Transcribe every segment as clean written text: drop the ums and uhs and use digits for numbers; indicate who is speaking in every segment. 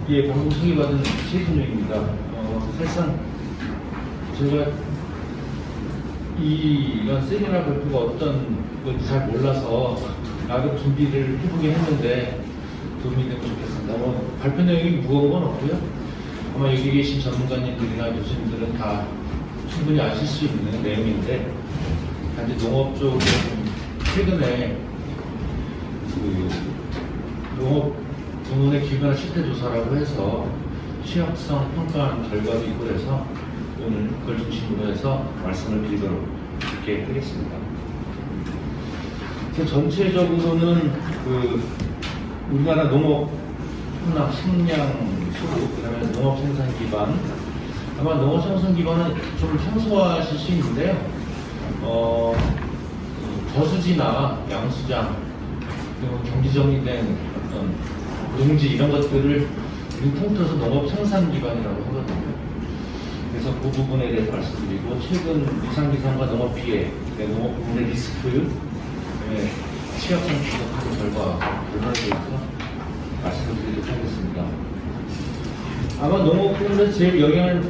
Speaker 1: 예, 방송 소개받은 최진영입니다. 사실상 제가 이런 세미나 발표가 어떤 건지 잘 몰라서 나도 준비를 해보긴 했는데 도움이 되면 좋겠습니다. 발표 내용이 무거운 건 없고요. 아마 여기 계신 전문가님들이나 교수님들은 다 충분히 아실 수 있는 내용인데, 단지 농업 쪽에 최근에 농업 부문의 기후변화 실태 조사라고 해서 취약성 평가한 결과도 있고 그래서 오늘 그걸 중심으로 해서 말씀을 드리도록 이렇게 하겠습니다. 전체적으로는 우리나라 농업 혼합 식량 수급, 그다음에 농업 생산 기반, 아마 농업 생산 기반은 좀 생소하실 수 있는데요. 저수지나 양수장, 그리고 경지 정리된 어떤 농지 이런 것들을 통틀어서 농업 생산 기반이라고 하거든요. 그래서 그 부분에 대해서 말씀드리고, 최근 이상기상과 농업 피해, 농업 부문의 리스크, 취약성 분석하는 결과에 대해서 말씀을 드리도록 하겠습니다. 아마 농업 부문에 제일 영향을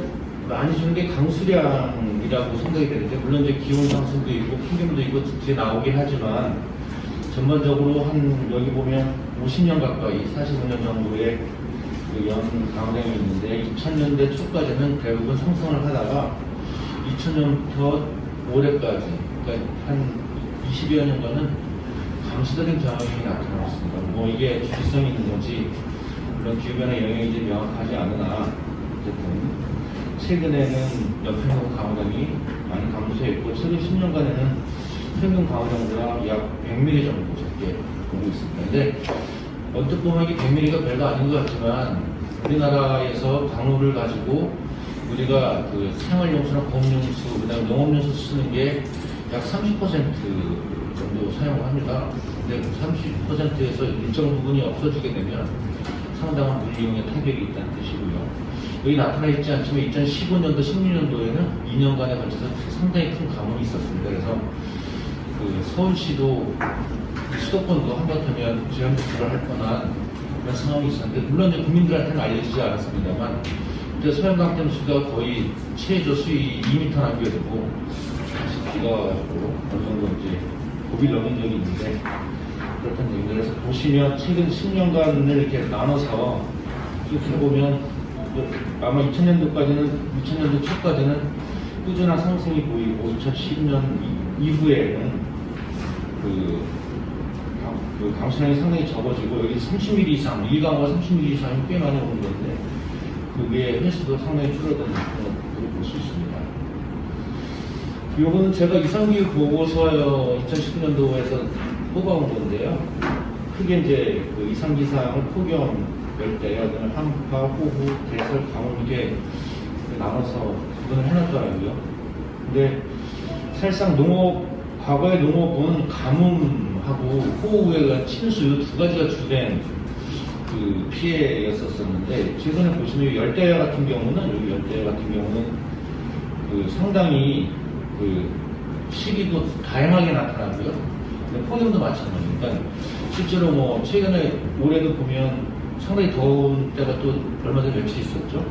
Speaker 1: 많이 주는 게 강수량이라고 생각이 되는데, 물론 이제 기온 상승도 있고 폭염도 있고 뒤에 나오긴 하지만, 전반적으로 여기 보면 50년 가까이, 45년 정도의 연 강우량이 있는데, 2000년대 초까지는 대부분 상승을 하다가 2000년부터 올해까지, 그러니까 한 20여 년간은 감소되는 경향이 나타났습니다. 이게 주기성이 있는 건지, 물론 기후변화 영향이 명확하지 않으나, 어쨌든 최근에는 연평균 강우량이 많이 감소했고, 최근 10년간에는 평균 강우량보다 약 100mm 정도 적게 보고 있습니다. 근데 언뜻 보면 이게 100mm가 별거 아닌 것 같지만, 우리나라에서 강우를 가지고 우리가 생활용수나 공용수, 그다음에 농업용수 쓰는 게 약 30% 정도 사용을 합니다. 근데 30%에서 일정 부분이 없어지게 되면 상당한 물리용의 타격이 있다는 뜻이고요. 여기 나타나 있지 않지만 2015년도, 16년도에는 2년간에 걸쳐서 상당히 큰 가뭄이 있었습니다. 그래서 서울시도 수도권도 한바탕면 재앙조치를 할 뻔한 그런 상황이 있었는데, 물론 이제 국민들한테는 알려지지 않았습니다만, 그때 소양강댐수가 거의 최저 수위 2m 남게 되고 다시 비가 와가지고 어느 정도 이제 고비를 넘은 적이 있는데, 그렇다는 얘기입니다. 그래서 보시면 최근 10년간을 이렇게 나눠서 쭉 해보면 아마 2000년도 초까지는 꾸준한 상승이 보이고, 2010년 이후에는 강수량이 상당히 적어지고, 여기 30mm 이상, 일강우가 30mm 이상이 꽤 많이 오는 건데, 그게 횟수도 상당히 줄어드는 것으로 볼 수 있습니다. 이거는 제가 이상기후 보고서 2019년도에서 뽑아온 건데요. 크게 이제 이상기상을 폭염, 열대, 한파, 호우, 대설, 강우 이렇게 나눠서 구분을 해놨더라고요. 근데 사실상 과거의 농업은 가뭄하고 호우에 침수 이 두 가지가 주된 피해였었는데, 최근에 보시면 열대야 같은 경우는, 상당히 시기도 다양하게 나타나고요. 폭염도 마찬가지입니다. 그러니까 실제로 최근에 올해도 보면 상당히 더운 때가 또 얼마 전에 며칠 있었죠.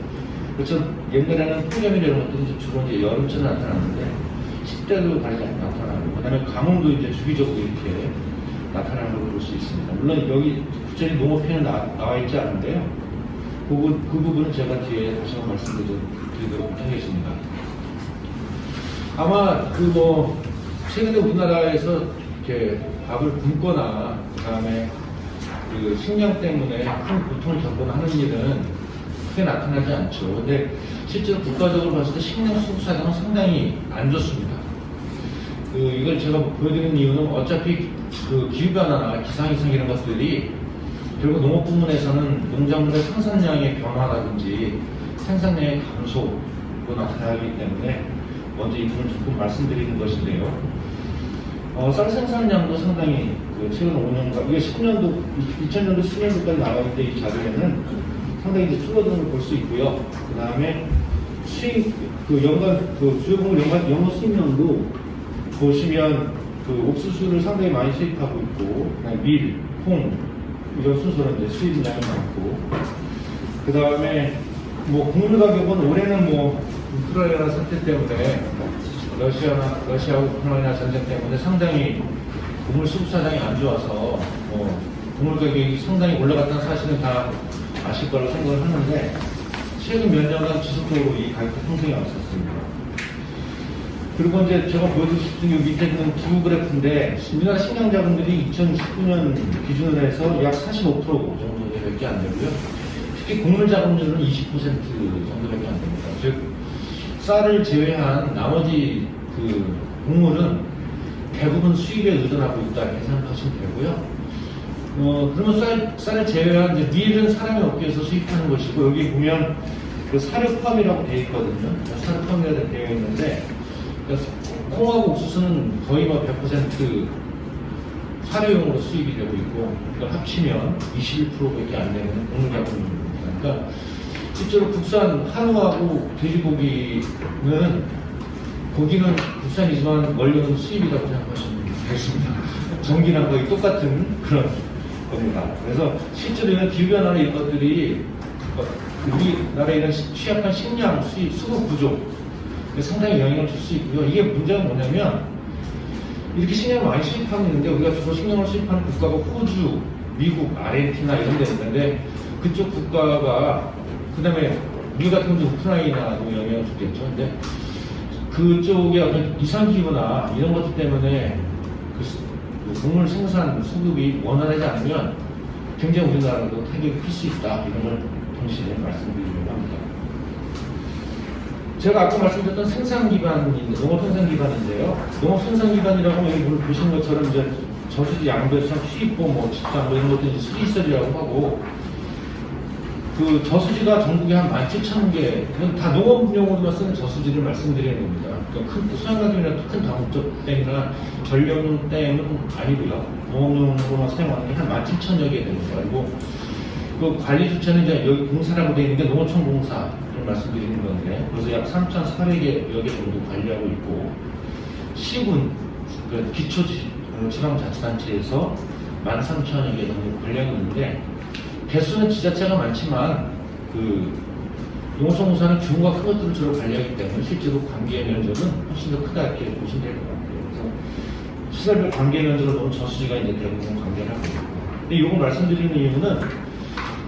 Speaker 1: 그렇죠. 옛날에는 폭염이나 이런 것들이 주로 이제 여름쯤에 나타났는데, 10대도 많이 나타나고, 그 다음에 가뭄도 이제 주기적으로 이렇게 나타나는 걸 볼 수 있습니다. 물론 여기 구체적인 농업 피해는 나와 있지 않은데요. 그 부분은 제가 뒤에 다시 한번 말씀드리도록 하겠습니다. 아마 최근에 우리나라에서 이렇게 밥을 굶거나, 그 다음에 식량 때문에 큰 고통을 겪거나 하는 일은 크게 나타나지 않죠. 근데 실제로 국가적으로 봤을 때 식량 수급 사정은 상당히 안 좋습니다. 이걸 제가 보여드리는 이유는, 어차피 기후변화나 기상이상 이런 것들이 결국 농업 부문에서는 농작물의 생산량의 변화라든지 생산량의 감소로 나타나기 때문에 먼저 이 부분을 조금 말씀드리는 것인데요. 쌀 생산량도 상당히 최근 5년간, 이게 2000년도, 10년도까지 나올 때 이 자료에는 상당히 이제 줄어드는 걸 볼 수 있고요. 그 다음에 주요공을 연간 수입량도 보시면 옥수수를 상당히 많이 수입하고 있고, 밀, 콩 이런 순서는 이제 수입량이 많고, 그 다음에 뭐 곡물 가격은 올해는 뭐 우크라이나 사태 때문에 러시아 우크라이나 전쟁 때문에 상당히 곡물 수급 사정이 안 좋아서 곡물 가격이 상당히 올라갔다는 사실은 다 아실 거라고 생각을 하는데 최근 몇 년간 지속적으로 이 가격 상승이 왔었습니다. 그리고 이제 제가 보여드릴 수 있는 밑에 있는 두 그래프인데 우리나라 식량 자본들이 2019년 기준으로 해서 약 45% 정도밖에 안 되고요. 특히 곡물 자본률은 20% 정도밖에 안 됩니다. 즉 쌀을 제외한 나머지 그 곡물은 대부분 수입에 의존하고 있다 이렇게 생각하시면 되고요. 그러면 쌀을 제외한 이제 밀은 사람이 없기 위해서 수입하는 것이고 여기 보면 그 사료팜이라고 되어 있거든요. 사료팜이라고 되어 있는데 콩하고 옥수수는 거의 뭐 100% 사료용으로 수입이 되고 있고 그걸 합치면 21%밖에 안 되는 곡물 자본입니다. 그러니까 실제로 국산 한우하고 돼지고기는 고기는 국산이지만 원료는 수입이라고 생각하시면 되겠습니다. 전기랑 거의 똑같은 그런 겁니다. 그래서 실제로 기후변화나 이런 것들이 우리나라에 이런 취약한 식량 수급 부족 상당히 영향을 줄 수 있고요. 이게 문제가 뭐냐면 이렇게 식량을 많이 수입하고 있는데 우리가 주로 식량을 수입하는 국가가 호주, 미국, 아르헨티나 이런 데 있는데 그쪽 국가가 그 다음에 우리 같은 경우 우크라이나도 영향을 주겠죠. 근데 그쪽의 어떤 이상기후나 이런 것들 때문에 그 곡물 생산 수급이 원활하지 않으면 굉장히 우리나라도 타격이 클 수 있다. 이런 걸 동시에 말씀드리려고 합니다. 제가 아까 말씀드렸던 생산 기반인 농업 생산 기반인데요. 농업 생산 기반이라고 여기 보시는 것처럼 이제 저수지 양배추, 수입보, 뭐 집산 뭐 이런 것들이 수리시설이라고 하고 그 저수지가 전국에 한 17,000개, 다 농업용으로만 쓰는 저수지를 말씀드리는 겁니다. 그러니까 큰 소양강이나 큰 다목적 댐이나 전력용 댐은 아니고요. 농업용으로만 사용하는 게 한 17,000여 개 됩니다. 그리고 그 관리 주체는 이제 여기 공사라고 되어 있는 게 농어촌 공사를 말씀드리는 건데, 그래서 약 3,400여 개 정도 관리하고 있고, 시군, 그 기초지방자치단체에서 13,000여 개 정도 관리하고 있는데, 개수는 지자체가 많지만 그 농어촌 공사는 규모가 큰 것들을 주로 관리하기 때문에 실제로 관계 면적은 훨씬 더 크다 이렇게 보시면 될 것 같아요. 그래서 시설별 관계 면적을 보면 저수지가 이제 대부분 관계를 하고 있고, 근데 이거 말씀드리는 이유는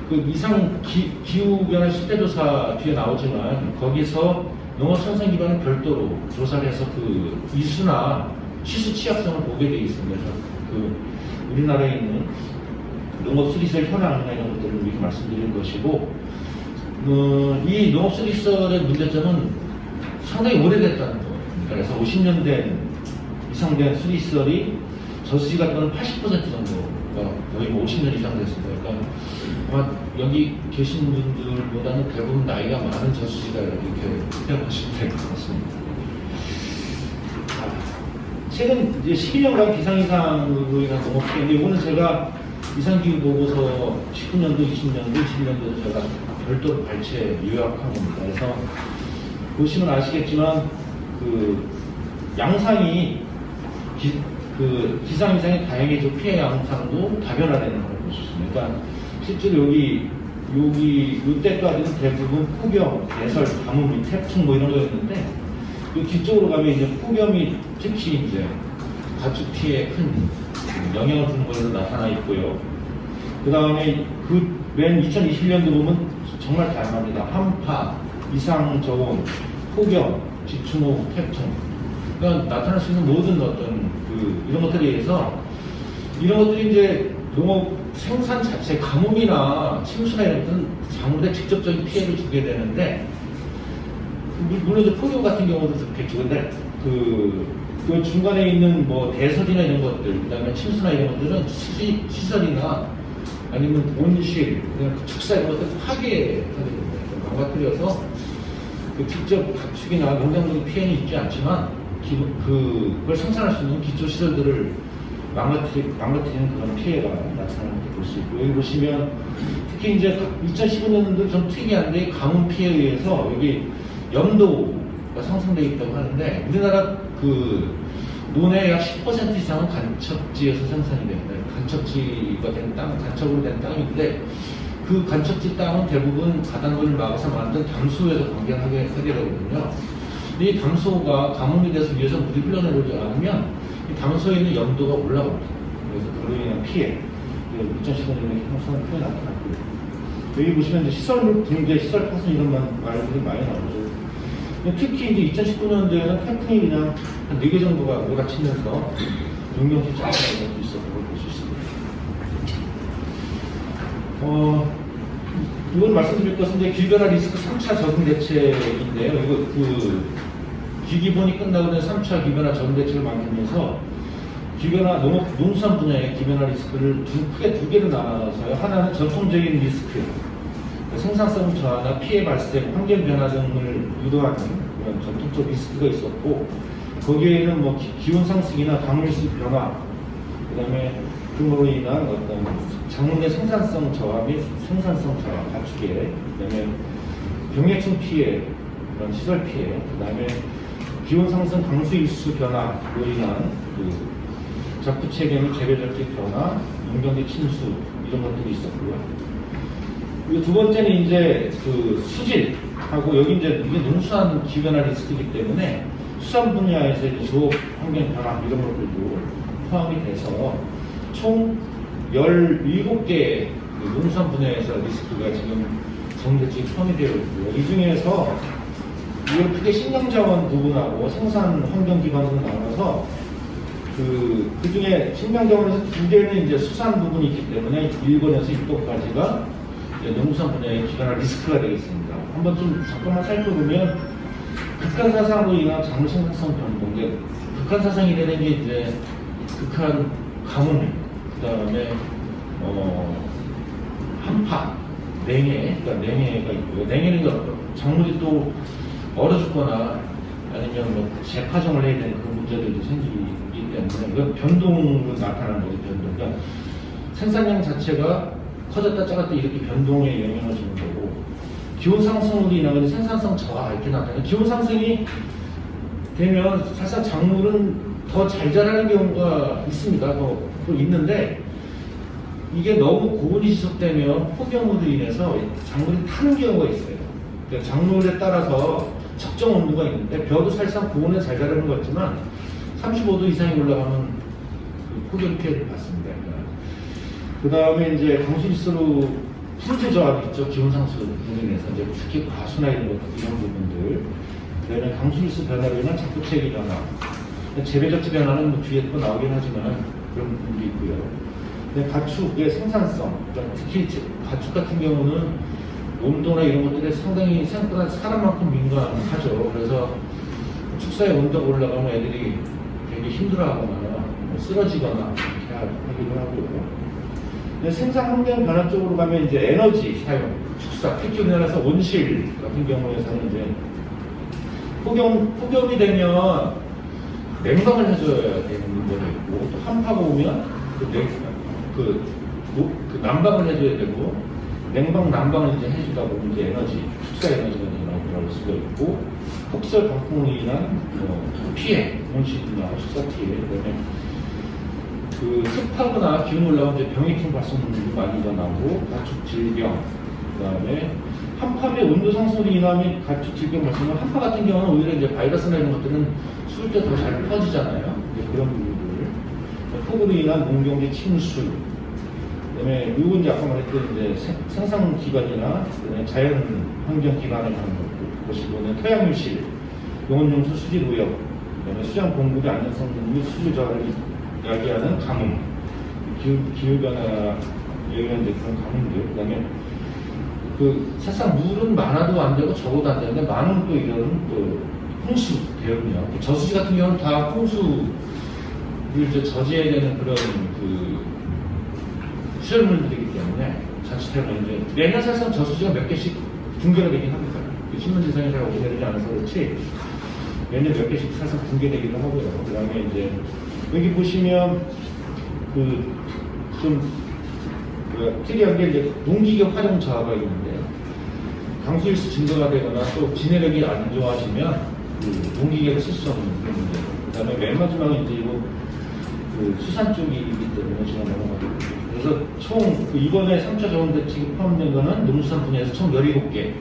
Speaker 1: 그 이상 기후변화 실태조사 뒤에 나오지만 거기서 농업 생산 기반은 별도로 조사를 해서 그 이수나 취수 취약성을 보게 되어 있습니다. 그래서 그 우리나라에 있는 농업 수리시설 현황이나 이런 것들을 미리 말씀드릴 것이고, 이 농업 수리시설의 문제점은 상당히 오래됐다는 거예요. 그래서 50년 이상 된 수리시설이 저수지 같은 건 80% 정도가 거의 뭐 50년 이상 됐습니다. 그러니까 아마 여기 계신 분들보다는 대부분 나이가 많은 저수지다 이렇게 생각하시면 될 것 같습니다. 최근 이제 12년간 기상 이상으로 인한 농업 피해인데, 이거는 제가 이상기후 보고서 19년도, 20년도, 21년도도 제가 별도로 발췌 요약한 겁니다. 그래서 보시면 아시겠지만 그 양상이 기상 이상의 다양해지고 피해 양상도 다변화되는 걸 볼 수 있습니다. 그러니까 실제로 이때까지는 대부분 폭염, 대설, 가뭄, 태풍 뭐 이런 거였는데, 이 뒤쪽으로 가면 이제 폭염이 특히 이제 가축 피해에 큰 영향을 주는 걸로 나타나 있고요. 그 다음에 맨 2021년도 보면 정말 다양합니다. 한파, 이상저온, 폭염, 지추노, 태풍. 그러니까 나타날 수 있는 모든 어떤 이런 것들에 의해서 이런 것들이 이제 농업 생산 자체, 가뭄이나 침수나 이런 것들은 작물에 직접적인 피해를 주게 되는데, 물론 폭염 같은 경우도 그렇겠죠. 근데 그 중간에 있는 뭐 대설이나 이런 것들, 그 다음에 침수나 이런 것들은 시설이나 아니면 온실, 그냥 축사 이런 것들 파괴하게 됩니다. 망가뜨려서 직접 가축이나 농작물의 피해는 있지 않지만 그걸 생산할 수 있는 기초시설들을 망가뜨리는 그런 피해가 나타나는 걸 볼 수 있고, 여기 보시면 특히 이제 2015년도 좀 특이한데 가뭄 피해에 의해서 여기 염도가 상승되어 있다고 하는데, 우리나라 논의 약 10% 이상은 간척지에서 생산이 됩니다. 간척지가 된 땅, 간척으로 된 땅인데 그 간척지 땅은 대부분 바닷물을 막아서 만든 담수에서 관계하게 되거든요. 이 담수가 가뭄이 돼서 위에서 물이 흘러내리지 않으면 이 담수에 있는 염도가 올라갑니다. 그래서 그로 인한 피해, 2015년에 형성한 피해 나타났고요. 여기 보시면 이제 시설 붕괴, 시설 파손 이런 말들이 많이 나오죠. 특히 이제 2019년도에는 태풍이 그냥 한 4개 정도가 몰아치면서 용병시 작용하는 것도 있었던 걸 볼 수 있습니다. 이건 말씀드릴 것은 이제 기후변화 리스크 3차 적응 대책인데요. 이거 기기본이 끝나고 난 3차 기후변화 적응 대책을 만들면서 기후변화 농수산 분야의 기후변화 리스크를 크게 두 개로 나눠서요. 하나는 전통적인 리스크, 생산성 저하나 피해 발생, 환경 변화 등을 유도하는 그런 전통적 리스크가 있었고, 거기에는 뭐 기온 상승이나 강물수 변화, 그다음에 그로 인한 어떤 작물의 생산성 저하 및 생산성 저하 가축의, 그다음에 병해충 피해, 그런 시설 피해, 그다음에 기온 상승 강수 일수 변화로 인한 작부 체계 및 재배적지 변화, 농경지 침수 이런 것들이 있었고요. 그리고 두 번째는 이제 수질하고, 여기 이제 이게 농수산 기후변화 리스크이기 때문에 수산 분야에서 이제 조업 환경 변화 이런 것들도 포함이 돼서 총 17개의 농수산 분야에서 리스크가 지금 정대책이 포함이 되어 있고요. 이 중에서 이걸 크게 식량자원 부분하고 생산 환경 기반으로 나눠서 그 중에 식량자원에서 2개는 이제 수산 부분이 있기 때문에 1번에서 6번까지가 농수산 분야의 기반화 리스크가 되겠습니다. 한번 좀 잠깐만 살펴보면 극한사상으로 인한 작물 생산성 변동, 극한사상이 되는 게 이제 극한 가뭄, 그 다음에 한파, 냉해, 그러니까 냉해가 있고요. 냉해는 작물이 또 얼어 죽거나 아니면 뭐 재파종을 해야 되는 그런 문제들도 생기기 때문에 이건 변동으로 나타나는 거죠. 변동. 그러니까 생산량 자체가 커졌다 작았다 이렇게 변동에 영향을 주는 거고, 기온 상승으로 인한 생산성 저하 이렇게 나타나요. 기온 상승이 되면 사실 작물은 더 잘 자라는 경우가 있습니다. 또 있는데, 이게 너무 고온이 지속되면 폭염으로 인해서 작물이 타는 경우가 있어요. 그러니까 작물에 따라서 적정 온도가 있는데, 벼도 사실상 고온에 잘 자라는 것 같지만 35도 이상이 올라가면 폭염 피해를 받습니다. 그 다음에 이제 강수지수로 품질 저하도 있죠. 기온 상승으로 인해서 이제 특히 과수나 이런 부분들. 그다음에 강수지수 변화로 인한 작부체계 변화, 재배적지 변화는 뭐 뒤에 또 나오긴 하지만 그런 부분도 있고요. 가축의 생산성, 그러니까 특히 가축 같은 경우는 온도나 이런 것들에 상당히 생각보다 사람만큼 민감하죠. 그래서 축사의 온도가 올라가면 애들이 되게 힘들어하거나 쓰러지거나 이렇게 하기도 하고요. 생산 환경 변화 쪽으로 가면 이제 에너지 사용, 축사, 특히 우리나라에서 온실 같은 경우에서는 이제 폭염이 되면 냉방을 해줘야 되는 문제가 있고, 또 한파가 오면 그 난방을 해줘야 되고, 냉방, 난방을 이제 해주다 보면 이제 에너지, 축사 에너지가 나올 수가 있고, 폭설 강풍으로 인한 피해, 온실이나 축사 피해, 그다음에 습하거나 기온 올라오면 이제 병해충 발생률이 많이 나오고, 가축 질병, 그다음에 한파 및 온도 상승으로 인한 가축 질병 발생은, 한파 같은 경우는 오히려 이제 바이러스나 이런 것들은 추울 때 더 잘 퍼지잖아요. 그런 부분들, 폭우로 인한 농경지 침수, 그다음에 이건 이제 아까 말했던 이제 생산 기반이나 자연 환경 기반을 하는 것이고, 토양유실, 농업용수 수질 오염, 그다음에 수량 공급의 안전성 및 수질 저하를 야기하는 가뭄, 기후변화에 의한 그런 가뭄들, 그 다음에 사실상 물은 많아도 안 되고 적어도 안 되는데, 많으면 또 이런 홍수 대응이요. 저수지 같은 경우는 다 홍수를 이제 저지해야 되는 그런 시설물들이기 때문에 자칫하면 이제 매년 사실상 저수지가 몇 개씩 붕괴가 되긴 합니다. 신문지상에 잘 오래되지 않아서 그렇지 매년 몇 개씩 사실상 붕괴되기도 하고요. 그 다음에 이제 여기 보시면 특이한 게 이제 농기계 활용 저하가 있는데, 강수일수 증가가 되거나 또 진해력이 안 좋아지면 농기계를 쓸 수 없는 그런 문제. 그다음에 맨 마지막에 이제 이거 수산 쪽이기 때문에 제가 넘어가고, 그래서 총 이번에 3차 적응대책이 포함된 거는 농수산 분야에서 총 17개.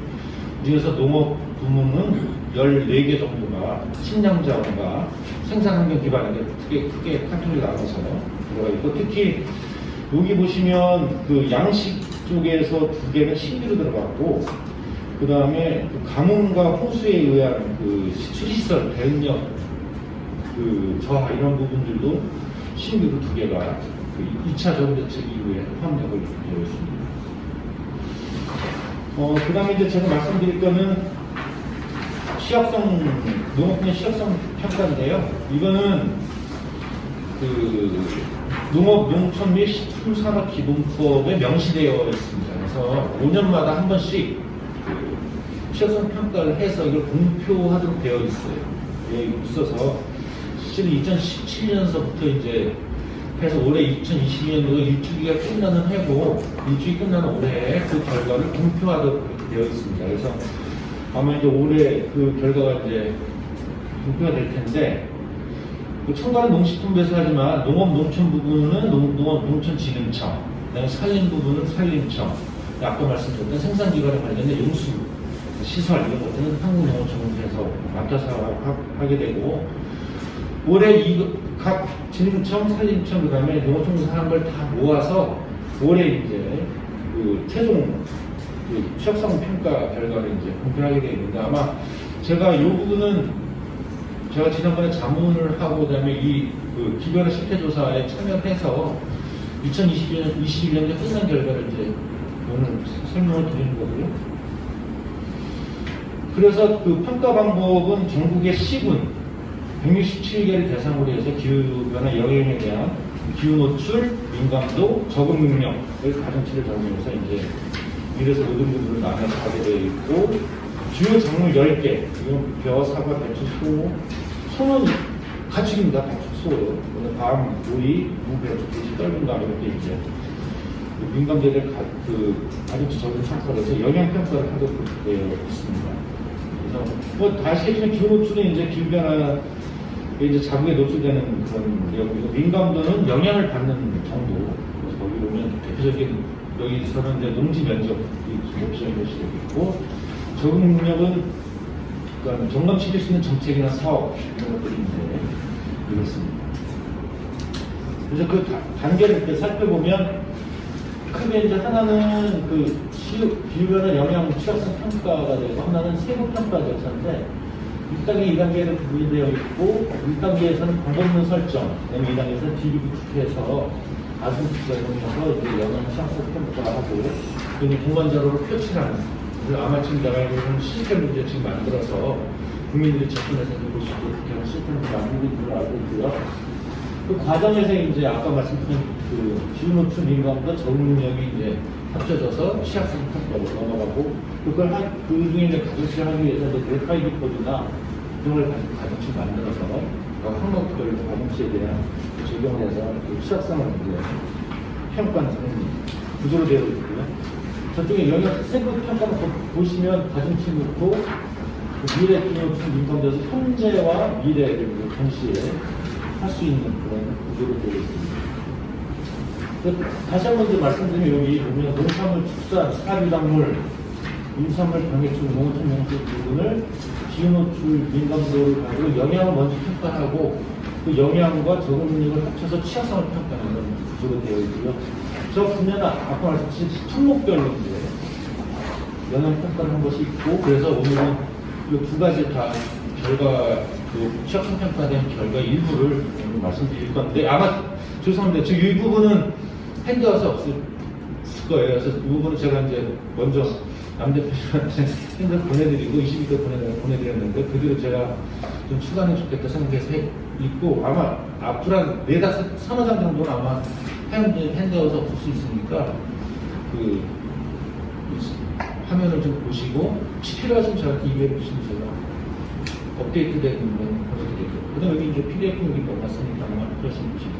Speaker 1: 그중에서 농업 부문은 14개 정도가 식량자원과 생산환경 기반인데 크게 카테고리 나눠서 들어가 있고, 특히 여기 보시면 그 양식 쪽에서 2개는 신규로 들어갔고, 그 다음에 가뭄과 홍수에 의한 그 수시시설 대응력 그 저하 이런 부분들도 신규로 2개가 그 2차 적응대책 이후에 포함되고 되어 있습니다. 그 다음에 이제 제가 말씀드릴 거는 농업 분야 취약성 평가인데요. 이거는 그 농업, 농촌 및 식품산업기본법에 명시되어 있습니다. 그래서 5년마다 한 번씩 그 취약성 평가를 해서 이걸 공표하도록 되어 있어서 실은 2017년서부터 이제 해서 올해 2022년도가 1주기가 끝나는 해고 1주기 끝나는 올해에 그 결과를 공표하도록 되어 있습니다. 그래서 아마 이제 올해 그 결과가 이제 공표가 될 텐데, 그 첨가는 농식품부에서 하지만 농업 농촌 부분은 농업 농촌진흥청, 그다음에 산림 부분은 산림청, 아까 말씀드렸던 생산기관에 관련된 용수 시설 이런 것들은 한국농어촌에서 맡아서 하게 되고, 올해 각 진흥청, 산림청, 그 다음에 농어촌에서 하는 걸 다 모아서 올해 이제 그 최종 그 취약성 평가 결과를 이제 공표하게 되어 있는데, 아마 제가 이 부분은 제가 지난번에 자문을 하고 그다음에 그 기별화 실태조사에 참여해서 2021년에 끝난 결과를 이제 오늘 설명을 드리는 거고요. 그래서 그 평가 방법은 전국의 시군 167개를 대상으로 해서 기후변화 영향에 대한 기후 노출, 민감도, 적응 능력을 가중치를 적용해서 이제 1에서 5등급으로 나눠서 하게 되어 있고, 주요 작물 10개, 이건 벼, 사과, 배추, 소는 가축입니다. 배추, 소, 밤, 오이, 무, 배추, 돼지, 떨군가 이렇게 이제 민감제를 가중치 적용 평가를 해서 영양 평가를 하도록 되어 있습니다. 그래서 뭐 다시 해주면 기후 노출은 이제 기후변화 이제 자국에 노출되는 그런 내용이고, 민감도는 영향을 받는 정도. 그래서 거기 보면 대표적인 여기서는 이제 농지 면적이 대표적인 것이 되고 있고, 적응 능력은 그러니까 정감시킬 수 있는 정책이나 사업 이런 것들이 이제 이렇습니다. 그래서 그 단계를 이렇게 살펴보면 크게 이제 하나는 그 기후변화 영향 취약성 평가가 되고, 하나는 세부 평가 절차인데 1단계, 2단계로 구분이 되어 있고, 1단계에서는 방법론 설정, 그다음에 2단계에서는 DB 구축해서 가슴수사 이용해서 이제 영양 취약성 평가하고, 그리고 공간 자료를 표출하는, 아마 지금 내가 이런 시스템을 이제 지금 만들어서 국민들이 접근해서 볼 수 있도록 그런 시스템을 만들고 있는 걸 알고 있고요. 그 과정에서 이제 아까 말씀드린 그 기후 노출 민감도 적응 능력이 이제 합쳐져서 취약성 평가로 넘어가고, 그 중에 이제 가중치를 하기 위해서 이제 델파이드 코드나 이런 걸 가중치 만들어서 그 항목별 가중치에 대한 적용을 해서 그 취약성을 이제 평가하는 구조로 되어 있고요. 저쪽에 영역 세부 평가를 보시면 가중치 놓고 그 미래 기후 노출 민감도에서 현재와 미래를 동시에 할 수 있는 그런 구조로 되어 있습니다. 다시 한번 말씀드리면 여기 보면 농산물, 축산, 사비작물, 임산물, 병해충, 농어촌 명수 부분을 기후노출 민감도를 가지고 영향을 먼저 평가하고, 그 영향과 적응 능력을 합쳐서 취약성을 평가하는 구조로 되어 있고요. 저 분야는 아까 말씀드린 품목별로 이제 영향 평가를 한 것이 있고, 그래서 오늘은 이 두 가지 다 결과, 그 취약성 평가에 대한 결과 일부를 말씀드릴 건데, 아마 죄송합니다. 지금 이 부분은 핸드아웃이 없을 거예요. 그래서 이 부분은 제가 이제 먼저 남 대표님한테 핸드 보내드리고 22도 보내드렸는데, 그대로 제가 좀 추가하면 좋겠다 생각해서 있고, 아마 앞으로 한 4, 3장 정도는 아마 핸드아웃이 없을 수 있으니까 그 화면을 좀 보시고, 혹시 필요하시면 저한테 이메일 주시면 제가 업데이트된 건 보내드리고, 그 다음에 여기 이제 PDF 여기 넣어놨으니까 아마 필요하시면 주시면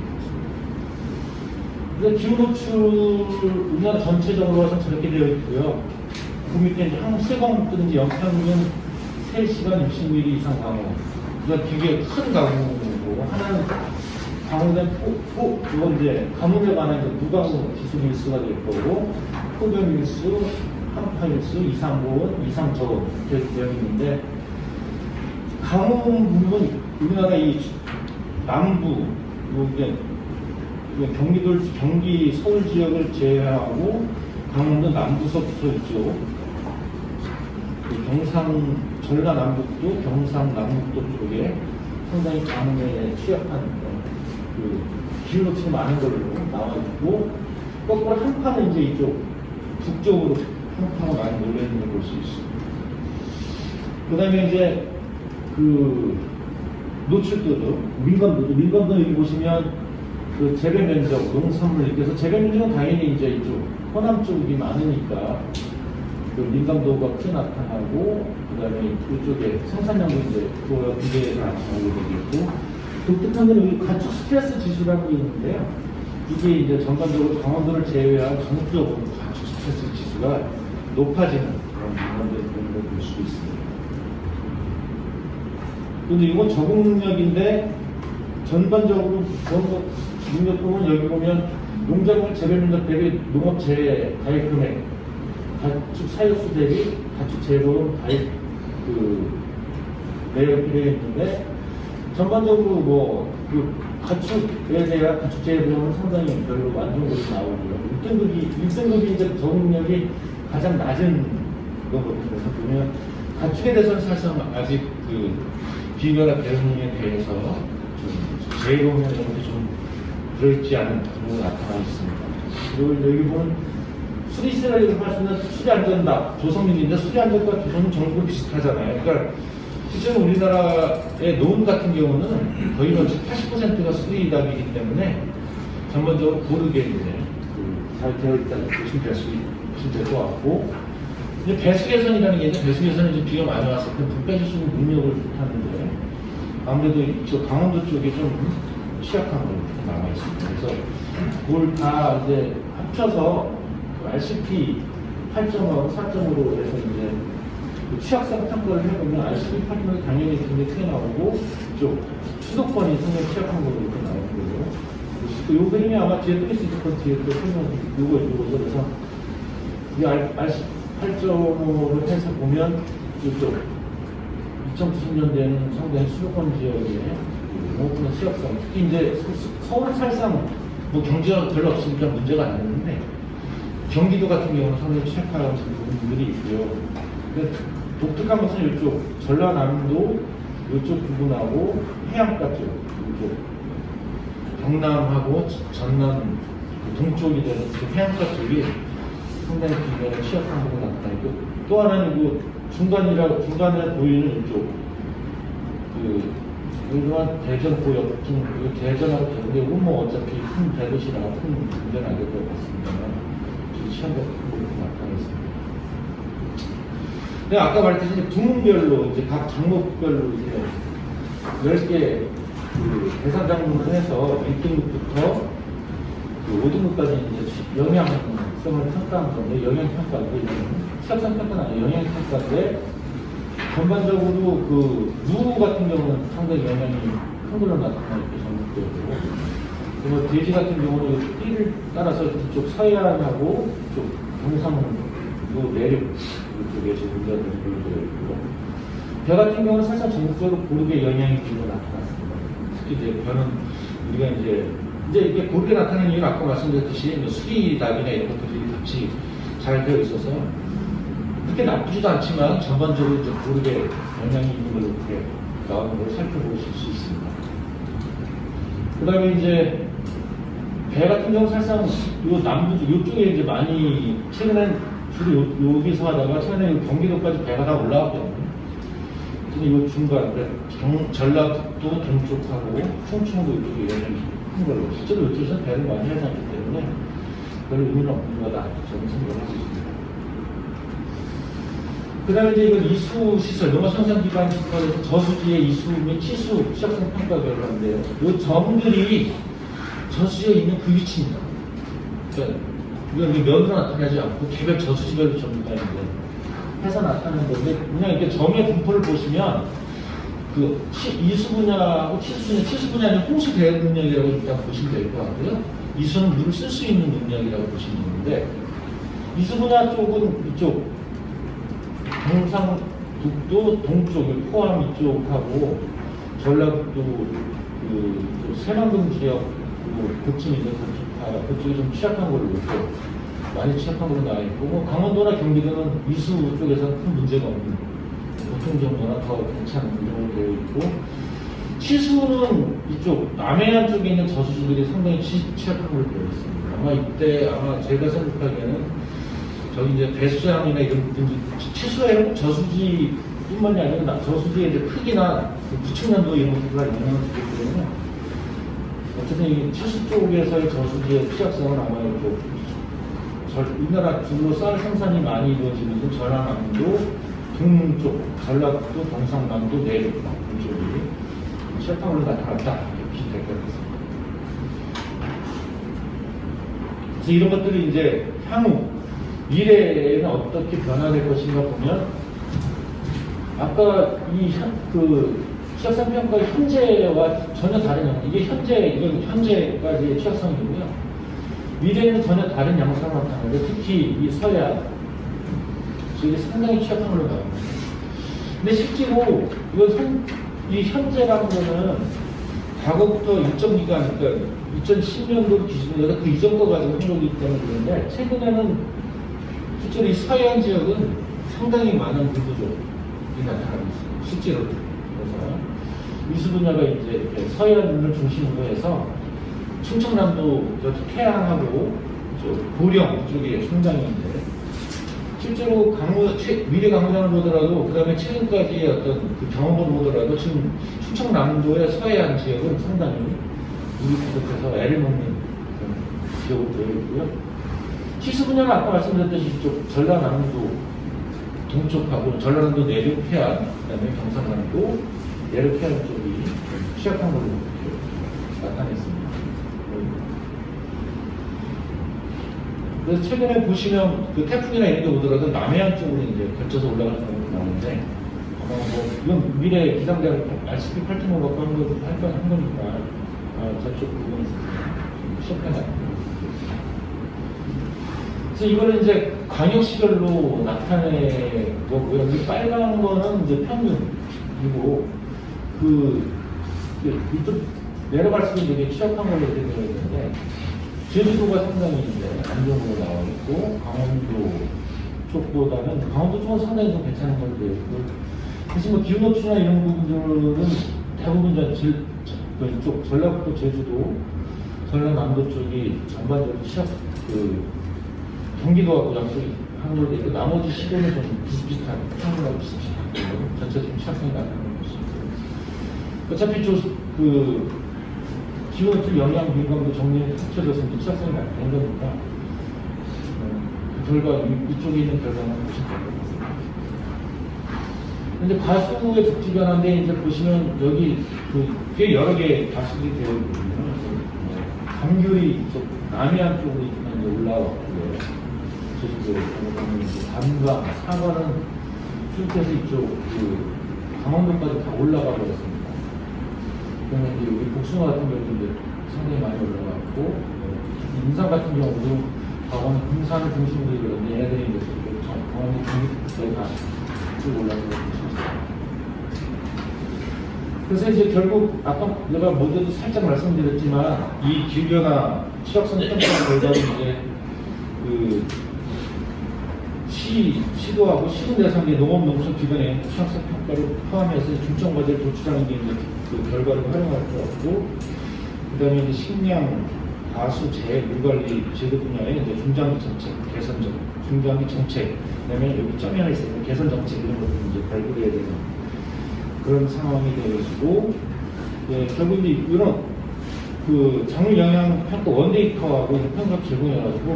Speaker 1: 되겠습니다. 기후노출 우리나라 전체적으로 해서 저렇게 되어 있고요. 그 밑에 이제 한국 세광목들은 연평균 3시간 60mm 이상 강우. 그러니까 되게 큰 강우고, 하나는 강원도는 이건 이제 가뭄에 관한 무가뭄 기술 일수가 될 거고, 폭염 일수, 한파 일수, 이상고온, 이상저온 이렇게 되어 있는데, 가뭄 부분 우리나라 이 남부 이게 경기 서울 지역을 제외하고 강원도 남부서부터 있죠. 경상 전라남북도, 경상남북도 쪽에 상당히 가뭄에 취약한 기후록층이 많은 걸로 나와 있고, 거꾸로 한파는 이제 이쪽 북쪽으로 한파가 많이 몰려 있는 걸 볼 수 있습니다. 그 다음에 이제 노출도도 민감도 여기 보시면 재배 면적, 농산물 이렇게 재배 면적은 당연히 이제 이쪽 호남 쪽이 많으니까 민감도가 크게 나타나고, 그 다음에 이쪽에 생산량도 이제 그거와 비례해서 나타나게 되겠고, 독특한 건 여기 가축 스트레스 지수라는 게 있는데요. 이게 이제 전반적으로 강원도를 제외한 전국적으로 가축 스트레스 지수가 높아지는 그런 강원도의 그런 걸 볼 수 있습니다. 근데 이건 적응 능력인데, 전반적으로 능력 보면 여기 보면 농작물 재배 능력 대비 농업 재해 가액 금액, 가축 사육수 대비 가축 재보험 가액 내역이 되어 있는데, 전반적으로 가축에 대한 가축 재보험은 상당히 별로 안 좋은 것이 나오고요. 1등급이 이제 적응 능력이 가장 낮은 거거든요. 그래서 보면 가축에 대해서는 사실상 아직 비교나 대응에 대해서 좀 재보험이 좀 들어있지 않은 부분이 나타나 있습니다. 그리고 여기 보면 수리스라고 할 수 있는 수리안전답, 조성민인데 수리안전과 조성은 전국 비슷하잖아요. 그러니까 실제로 우리나라의 노은 같은 경우는 거의 80%가 수리답이기 때문에 전반적으로 고르게 이제 잘 되어 있다는 것이 배수될 것 같고, 이제 배수 개선이라는 게 있는데, 배수 개선은 이제 비가 많이 왔을 때 물 빼줄 수 있는 능력을 하는데, 아무래도 이쪽 강원도 쪽에 좀 취약한 걸로 남아 있습니다. 그래서 그걸 다 이제 합쳐서 RCP 8.5, 4.5로 해서 이제 취약성 평가를 해보면 RCP 8.5가 당연히 굉장히 크게 나오고, 이쪽 수도권이 상당히 취약한 걸로 이렇게 나오는 거고, 이 그림이 아마 뒤에 또 있을 것 뒤에 또 요거죠. 그래서 이 RCP 8.5를 해서 보면 이쪽 2090년대에는 상당히 수도권 지역에 농업분야 취약성, 특히 이제 서울은 사실상 경제가 별로 없으니까 문제가 안 되는데, 경기도 같은 경우는 상당히 취약한 부분들이 있고요. 근데 독특한 것은 이쪽 전라남도 이쪽 부분하고 해안가 쪽, 이쪽 경남하고 전남 동쪽이 되는 해안가 쪽이 상당히 비교가 취약한 부분이 나타나고, 또 하나는 중간에 보이는 이쪽 일반 대전 고역 중 대전하고 대구는 어차피 큰 대도시라 큰 문제는 안 될 것 같습니다만 취약한 부분이 나타나 있습니다. 근데 아까 말했듯이 부문별로 이제 각 장목별로 이제 10개 대상 장목을 해서 1등급부터 5등급까지 이제 영향성을 평가한 건데, 영향평가인데, 취약성 평가는 아니에요. 영향평가인데, 전반적으로 무 같은 경우는 상당히 영향이 큰 걸로 나타나 있고, 전국적으로. 그리고 돼지 같은 경우는 띠를 따라서 이쪽 서해안하고 이쪽 경상도 내륙 이쪽에 지금 문제가 보여져 있고, 배 같은 경우는 사실 전국적으로 고르게 영향이 길로 나타났습니다. 특히 이제 배는 우리가 이제 이게 고르게 나타나는 이유는 아까 말씀드렸듯이 수리답이나 이런 것들이 같이 잘 되어 있어서 그렇게 나쁘지도 않지만 전반적으로 이제 고르게 영향이 있는 걸로 이렇게 나오는 걸 살펴보실 수 있습니다. 그 다음에 이제 배 같은 경우 사실상 남부 이쪽에 이제 많이 최근엔 주로 여기서 하다가 최근에 경기도까지 배가 다 올라왔거든요. 이 중간 전라북도 동쪽하고 충청도 이쪽에 영향이 큰 걸로, 실제로 이쪽에서 배를 많이 하지 않기 때문에 별 의미는 없는 거다 저는 생각을 하고 있습니다. 그 다음에 이제 이건 이수시설, 농업생산기반 시설에서 저수지의 이수 및 치수 취약성 평가 결과인데요. 이 점들이 저수지에 있는 그 위치입니다. 그러니까 이건 면으로 나타나지 않고 개별 저수지별로 점이 있는데 해서 나타나는 건데, 그냥 이렇게 점의 분포를 보시면 이수 분야하고 치수 분야는 홍수 대응 능력이라고 일단 보시면 될 것 같고요. 이수는 물을 쓸 수 있는 능력이라고 보시면 되는데, 이수 분야 쪽은 이쪽 경상북도 동쪽 포함 이쪽하고 전라북도 새만금 지역 그쪽이 좀 취약한 걸로 보고 많이 취약한 걸로 나와 있고, 뭐 강원도나 경기도는 이수 쪽에서는 큰 문제가 없는 보통 정도나 더 괜찮은 정도로 되어 있고, 치수는 이쪽 남해안 쪽에 있는 저수지들이 상당히 취약한 걸로 되어 있습니다. 아마 이때 제가 생각하기에는 저기 이제 배수장이나 이런 치수에는 저수지뿐만이 아니라 저수지의 이제 크기나 부층난도 이런 것들과 영향을 주기 때문에 어쨌든 이 치수 쪽에서의 저수지의 취약성은 아마 우리나라 주로 쌀 생산이 많이 이루어지는 전라남도, 동쪽, 전라북도, 경상남도, 내륙 이쪽이 취약한 걸로 나타났다 이렇게 될 것 같습니다. 그래서 이런 것들이 이제 향후 미래에는 어떻게 변화될 것인가 보면, 아까 취약성 평가의 현재와 전혀 다른 양상, 이건 현재까지의 취약성이고요. 미래에는 전혀 다른 양상을 나타내는데, 특히 이 서해안 지역이 상당히 취약한 걸로 나옵니다. 근데 실제로 이 현재라는 거는 과거부터 일정 기간, 그러니까 2010년도 기준으로 해서 그 이전 거 가지고 한 거기 때문에 그런데, 최근에는 실제로 이 서해안 지역은 상당히 많은 물 부족이 나타나고 있습니다. 실제로. 그래서 이수 분야가 이제 서해안을 중심으로 해서 충청남도 태안하고 보령 쪽에 상당히인데, 실제로 미래 강우량을 보더라도, 그 다음에 최근까지의 어떤 그 경험을 보더라도 지금 충청남도의 서해안 지역은 상당히 물이 부족해서 애를 먹는 지역으로 되어 있고요. 치수 분야는 아까 말씀드렸듯이 이쪽 전라남도 동쪽하고 전라남도 내륙 해안, 그다음에 경상남도 내륙 해안 쪽이 취약한 걸로 나타냈습니다. 그래서 최근에 보시면 그 태풍이나 이런 게 오더라도 남해안 쪽으로 이제 걸쳐서 올라가는 경우가 나오는데, 아마 이건 미래 기상대학 RCP 활동을 갖고 한 거니까 저쪽 부분에서 시작해놨고, 그래서 이거는 이제 광역시별로 나타내고, 여기 빨간 거는 이제 평균이고, 이쪽 내려갈수록 되게 취약한 걸로 되어 있는데, 제주도가 상당히 이제 안정으로 나와 있고, 강원도 쪽보다는 강원도 쪽은 상당히 좀 괜찮은 걸로 되어 있고, 그래서 뭐 기후노출이나 이런 부분들은 대부분 이쪽 전라북도, 제주도, 전라남도 쪽이 전반적으로 경기도하고 양쪽이 한 걸로 되어 있고, 나머지 시도는 좀 비슷비슷한, 한국하고 비슷비슷한, 전체적인 취약성이 나타나는 것이고, 어차피 기후노출 영향 민감도 정리에 합쳐져서 취약성이 나타난 거니까, 그 결과, 이쪽에 있는 결과는 보시면 될 것 같습니다. 근데 가수의 적지 변화인데, 이제 보시면 여기 꽤 여러 개의 가수들이 되어 있거든요. 감귤이 이쪽 남해안 쪽으로 이제 올라왔고요. 제주도, 담강, 사과는 출퇴해서 이쪽 강원도까지 다 올라가 버렸습니다. 그러면 이제 우리 복숭아 같은 경우도 상당히 많이 올라갔고, 인삼 같은 경우도 강원 금산을 중심으로 그런데 얘네들이 이제 강원도 중립부터 다쭉 올라가고 있습니다. 그래서 이제 결국 아까 내가 먼저도 살짝 말씀드렸지만, 이 기후변화 취약성 평가 결과는 이제 시도하고 시군 대상의 농업농촌 기반의 취약성 평가를 포함해서 중점 과제를 도출하는 게 이제 그 결과를 활용할 수 없고, 그 다음에 이제 식량, 가수, 재해, 물관리 제도 분야의 이제 중장기 정책, 중장기 정책, 그 다음에 여기 점이 하나 있어요. 개선 정책 이런 것들 이제 발굴해야 되는 그런 상황이 되어지고, 결국 이제 이런 작물 영향 평가 원데이터하고 평가 제공해가지고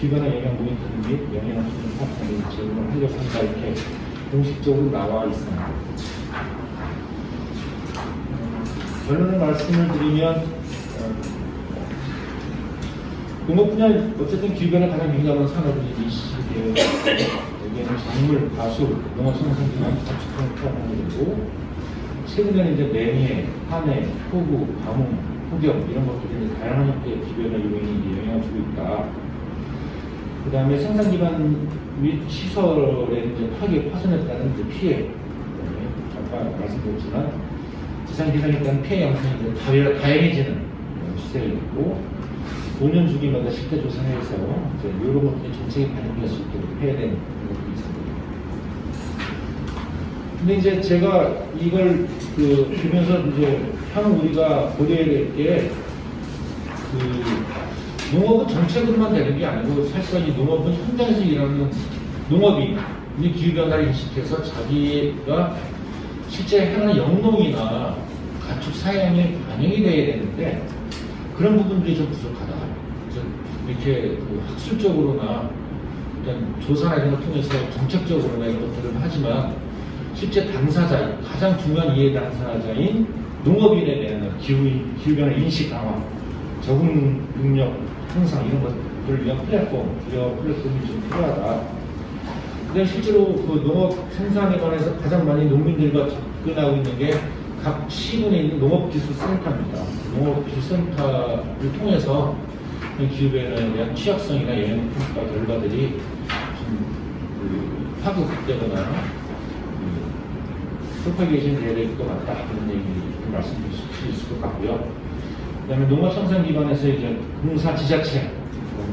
Speaker 1: 기관의 영향 모니터링 및 영향 수준 파악을 제공을 하려고 한다, 이렇게 공식적으로 나와 있습니다. 결론을 말씀을 드리면, 농업 분야 어쨌든 기후변화에 가장 민감한 산업이 이 시기에 여기에는 작물, 가수, 농업 생산기관, 가축성을 포함하게 되고, 최근에는 이제 매니에, 한해, 폭우, 가뭄, 폭염 이런 것들이 이제 다양한 형태의 기변의 요인이 영향을 주고 있다. 그 다음에 생산 기반 및 시설의 이제 파괴, 파손에 따른 이제 피해, 아까 말씀드렸지만 지상 기상에 따른 피해 양상이 이제 다양해지는 추세가 있고 5년 주기마다 실태 조사해서 이제 이런 것들이 정책에 반영될 수 있도록 해야 되는 것도 있습니다. 근데 이제 제가 이걸 보면서 이제 향후 우리가 고려해야 될 게 농업은 정책으로만 되는 게 아니고 사실상 이 농업은 현장에서 일하는 농업이 기후변화를 인식해서 자기가 실제 하는 영농이나 가축 사양에 반영이 돼야 되는데 그런 부분들이 좀 부족하다. 이렇게 학술적으로나 일단 조사나 이런 걸 통해서 정책적으로나 이런 것들을 하지만 실제 당사자, 가장 중요한 이해 당사자인 농업인에 대한 기후변화 인식 강화, 적응 능력 향상 이런 것들을 위한 플랫폼이 좀 필요하다. 근데 실제로 그 농업 생산에 관해서 가장 많이 농민들과 접근하고 있는 게 각 시군에 있는 농업기술센터입니다. 농업기술센터를 통해서 기후변화에 대한 취약성이나 영향 평가 결과들이 좀 파급되거나 프로파게이션 돼야 될 것 같다. 그런 얘기를 말씀드릴 수 있을 것 같고요. 그 다음에 농업생산 기반에서 이제 공사 지자체,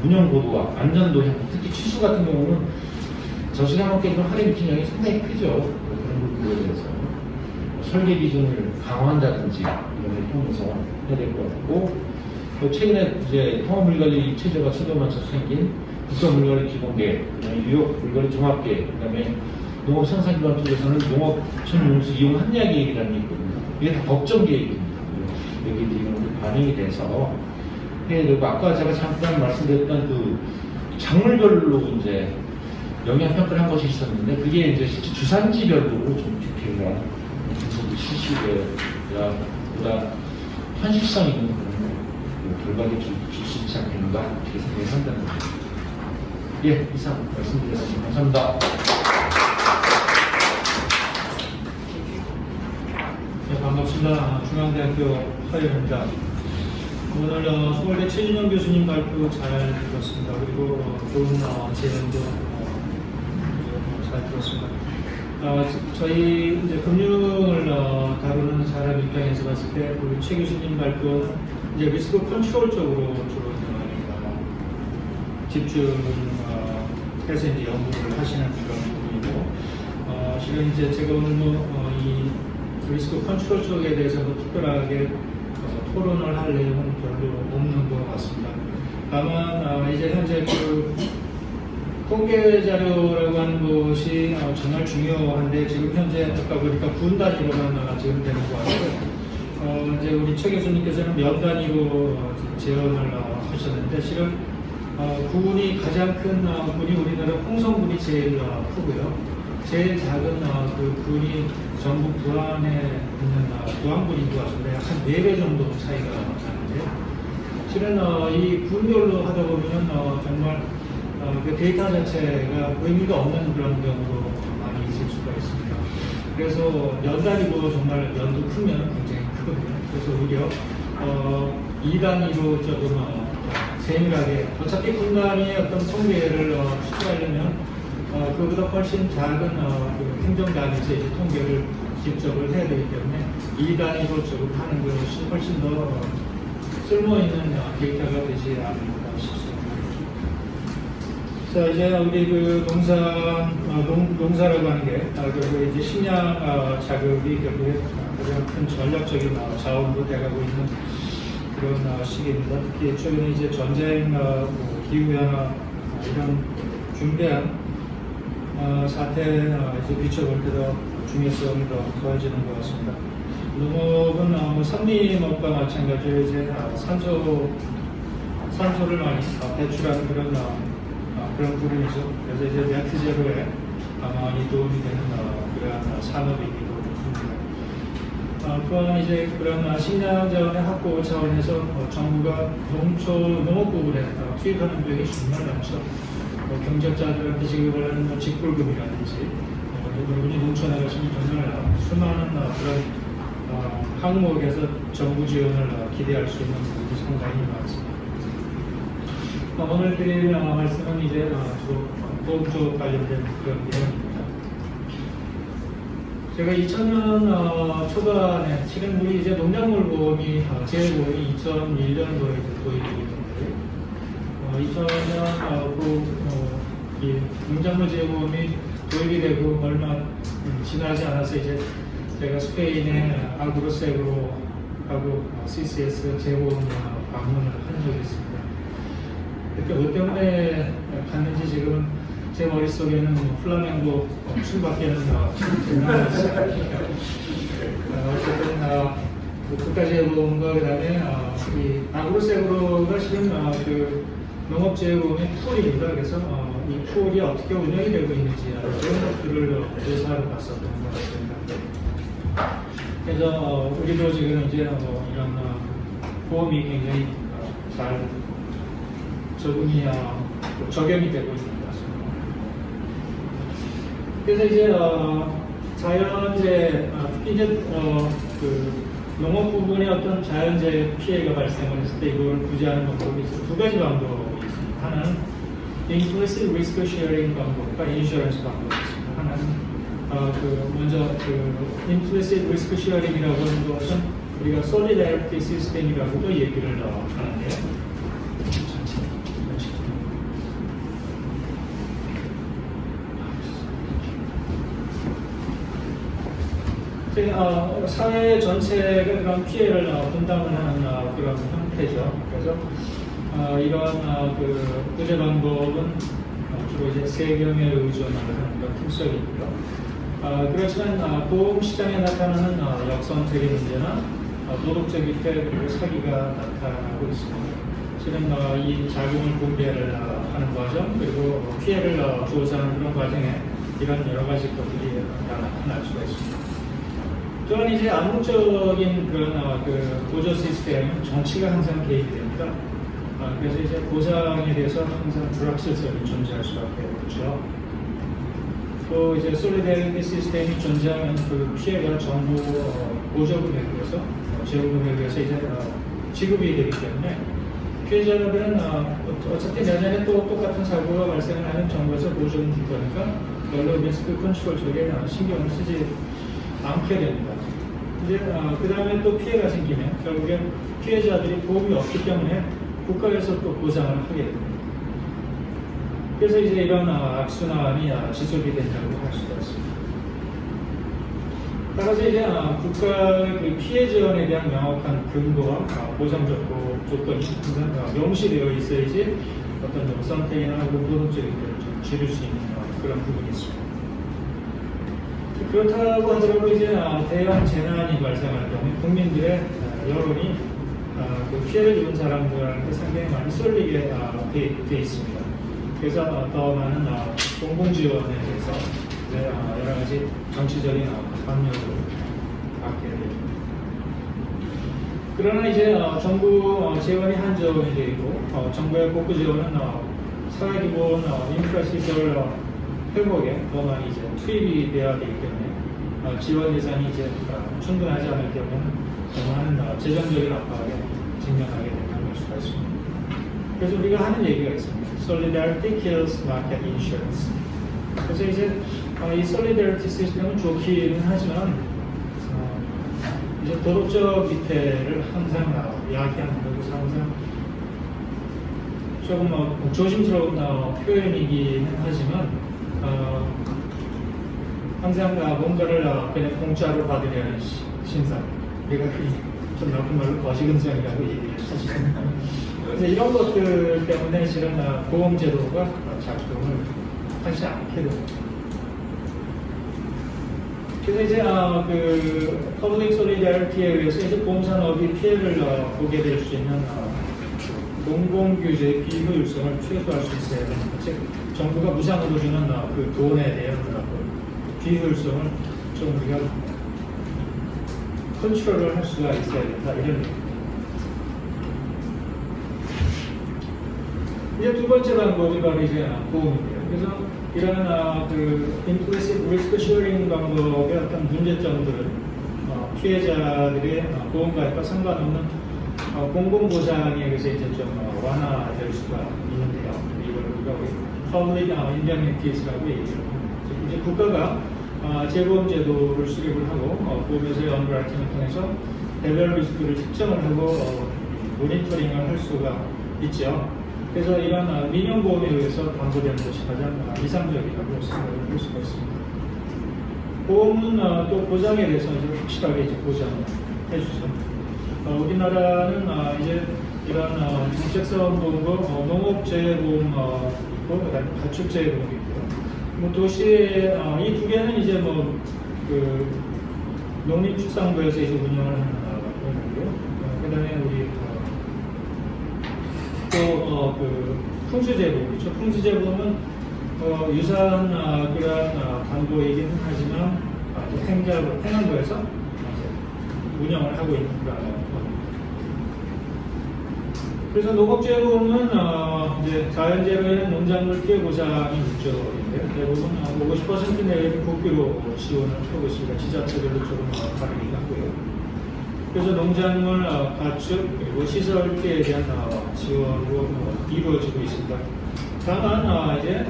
Speaker 1: 운영 고도와 안전도 향, 특히 취수 같은 경우는 저수량업계 할애 미치는 영향이 상당히 크죠. 그런 부분에 대해서 설계 기준을 강화한다든지 이런 걸 통해서 해야 될 것 같고, 최근에 이제 통합물관리 체제가 수도만처럼 생긴 국가물관리 기본계획, 그다음에 뉴욕 물관리 종합계획, 그다음에 농업 생산 기반 쪽에서는 농업촌 용수 이용 합리화 계획이라는 게 있거든요. 이게 다 법정 계획입니다. 여기 이런 반영이 돼서 해야 되고, 아까 제가 잠깐 말씀드렸던 그 작물별로 이제 영향 평가를 한 것이 있었는데, 그게 이제 실제 주산지별로 좀 집계가 실시되야 보다 현실성 있는 그런 결과를 줄 수 있지 않겠는가 이렇게 생각을 한다는 거죠. 예, 이상 말씀드렸습니다. 감사합니다.
Speaker 2: 네, 반갑습니다. 중앙대학교 화요입니다. 오늘 서울대 최진영 교수님 발표 잘 들었습니다. 그리고 좋은 제안도 잘 들었습니다. 저희 이제 금융을 다루는 사람 입장에서 봤을 때 우리 최 교수님 발표는 이제 리스크 컨트롤 쪽으로 주로 집중해서 이제 연구를 하시는 그런 부분이고, 실은 이제 제가 오늘 이 리스크 컨트롤 쪽에 대해서 특별하게 토론을 할 내용은 별로 없는 것 같습니다. 다만 이제 현재 그 통계 자료라고 하는 것이 정말 중요한데, 지금 현재 아까 보니까 군 단위로만 지금 되는 것 같고, 이제 우리 최 교수님께서는 면 단위로 제언을 하셨는데, 실은 군이 가장 큰 군이 우리나라 홍성군이 제일 크고요. 제일 작은 그 군이 전북 부안에 있는 부안군인 것 같은데 한 4배 정도 차이가 나는데요. 실은 이 군별로 하다 보면 정말 그 데이터 자체가 의미가 없는 그런 경우도 많이 있을 수가 있습니다. 그래서 연 단위로 정말 연도 크면 굉장히 크거든요. 그래서 오히려 2단위로 조금 세밀하게, 어차피 군단위의 어떤 통계를 추출하려면 그보다 훨씬 작은 그 행정단위에서 이제 통계를 집적을 해야 되기 때문에 2단위로 조금 하는 것이 훨씬 더 쓸모있는 데이터가 되지 않을까 싶습니다. 자, 이제 우리 그 농사라고 하는 게 결국에 이제 식량 자급이 결국에 가장 큰 전략적인 자원으로 돼가고 있는 그런 시기입니다. 특히 최근에 이제 전쟁, 기후변화 이런 중대한 사태에 이제 비춰볼 때 더 중요성이 더 더해지는 것 같습니다. 농업은 산림업과 마찬가지로 이제 산소를 많이 배출하는 그런 부분이죠. 그래서 이제 네트 제로에 많이 도움이 되는 그러한 산업이기도 합니다. 또한 이제 그런 식량 자원의 확보 차원에서 정부가 농업 부분에 투입하는 비용이 정말 많죠. 경작자들한테 지급을 하는 직불금이라든지, 여러분이 농촌에 가시면 정말 수많은 그런 항목에서 정부 지원을 기대할 수 있는 부분이 상당히 많습니다. 오늘 드릴 말씀은 이제 주로 보험 쪽 관련된 그런 내용입니다. 제가 2000년 초반에 실은 우리 이제 농작물 보험이 재보험이 2001년도에 도입이 됐는데 2000년 이 농작물 재보험이 도입이 되고 얼마 지나지 않아서 이제 제가 스페인의 아그로세그로 하고 CCS 재보험 방문을 한 적이 있습니다. 그때 뭐 때문에 갔는지 지금은 제 머릿속에는 플라멩고 춤밖에는 어쨌든 국가재보험과 그 다음에 이 아그로세그로가 지금 그 농업재보험의 풀입니다. 그래서 이 풀이 어떻게 운영이 되고 있는지 이런 것들을 조사하러 갔었던 것 같습니다. 그래서 우리도 지금 이제 이런 보험이 굉장히 잘 적용이 되고 있는 것 같습니다. 그래서 이제 자연재해, 특히 이제 그 농업 부분에 어떤 자연재해 피해가 발생을 했을 때 이걸 구제하는 방법이 있어요. 두 가지 방법이 있습니다. 하나는 implicit risk sharing 방법과 인슈런스 방법이 있습니다. 하나는 먼저 implicit risk sharing이라고 하는 것은 우리가 solidarity system이라고도 얘기를 하는데요. 사회 전체가 그런 피해를 분담을 하는 그런 형태죠. 그래서 이런 구제 방법은 주로 이제 세금에 의존을 하는 그런 특성이 있고요. 그렇지만 보험 시장에 나타나는 역선택의 문제나 도덕적 위태 그리고 사기가 나타나고 있습니다. 실은 이 자금을 분배를 하는 과정 그리고 피해를 조사하는 그런 과정에 이런 여러 가지 것들이 나타날 수가 있습니다. 또한 이제 암묵적인 그런 보조 시스템, 정치가 항상 개입이 됩니다. 그래서 이제 보상에 대해서 항상 불확실성이 존재할 수밖에 없죠. 또 이제 솔리데리티 시스템이 존재하면 그 피해가 정부 보조금에 의해서 재원금에 의해서 이제 지급이 되기 때문에 피해자들은 어차피 내년에 또 똑같은 사고가 발생하면 정부에서 보조금 줄 거니까 별로 리스크 컨트롤 쪽에 신경을 쓰지 않게 됩니다. 이제 그 다음에 또 피해가 생기면 결국엔 피해자들이 보험이 없기 때문에 국가에서 또 보상을 하게 됩니다. 그래서 이제 이런 악순환이 지속이 된다고 할 수가 있습니다. 따라서 이제 국가의 그 피해 지원에 대한 명확한 근거와 보상적 조건이 항상 명시되어 있어야지 어떤 선택이나 도덕적인 좀 지를 수 있는 그런 부분이 있습니다. 그렇다고 하더라도 이제 대형 재난이 발생할 경우 국민들의 여론이 그 피해를 입은 사람들한테 상당히 많이 쏠리게 돼 있습니다. 그래서 더 많은 공공지원에 대해서 여러 가지 정치적인 방역을 받게 됩니다. 그러나 이제 정부 재원이 한정이 되어 있고 정부의 복구 재원은 사회기본 인프라 시설 회복에 더 많이 이제 투입이 되어야 되기 때문에 지원 예산이 이제 충분하지 않을 경우는 더 많은 재정적인 압박에 직면하게 된다는 수가 있습니다. 그래서 우리가 하는 얘기가 있습니다. Solidarity kills market insurance. 그래서 이제 이 solidarity 시스템은 좋기는 하지만 이제 도덕적 위태를 항상 야기하는 거고 항상 조금 조심스러운 표현이기는 하지만 항상 뭔가를 그냥 공짜로 받으려는 신상. 우리가 좀 나쁜 말로 거시근성이라고 얘기를 하시거든요. 이런 것들 때문에 실은 보험제도가 작동을 하지 않게 됩니다. 그래서 이제 그 퍼블릭 솔리다리티에 의해서 이제 보험산업이 피해를 보게 될 수 있는 공공규제의 비효율성을 최소화할 수 있어야 됩니다. 즉 정부가 무상으로 주는 그 돈에 대한 비효율성을 좀 우리가 컨트롤을 할 수가 있어야 된다 이런 얘기입니다. 이제 두 번째 방법이 바로 이제 보험인데요. 그래서 이런 그 implicit risk sharing 방법의 어떤 문제점들을 피해자들의 보험가입과 상관없는 공공보상에 의해서 이제 좀 완화될 수가 있는데요. 이걸 우리가 Public Indemnities-라고 얘기를 합니다. 이제 국가가 재보험 제도를 수립을 하고 보험회사의 언더라이팅을 통해서 개별 리스크를 측정을 하고 모니터링을 할 수가 있죠. 그래서 이런 민영보험에 의해서 담보되는 것이 가장 이상적이라고 생각을 할 수가 있습니다. 보험은 또 보장에 대해서 이제 확실하게 이제 보장을 해주죠. 우리나라는 이제 이런 정책사원보험과 농업재해보험 있고 그다음에 가축재해보험이 있고요. 뭐 도시에 이 두 개는 이제 뭐 그 농림축산부에서 이제 운영을 하는 보험이고요. 그다음에 우리 또 그 풍수재보험이죠. 풍수재보험은 유사한 그런 담보이긴 하지만 행안부에서 운영을 하고 있는 그런 보험입니다. 그래서 농업재해보험은 이제 자연재해로는 농작물 피해 보상이 목적인데요. 대부분 50% 내외는 국비로 지원을 하고 있습니다. 지자체별로 조금 다르긴 하고요. 그래서 농작물, 가축, 그리고 시설 피해에 대한 지원으로 이루어지고 있습니다. 다만 이제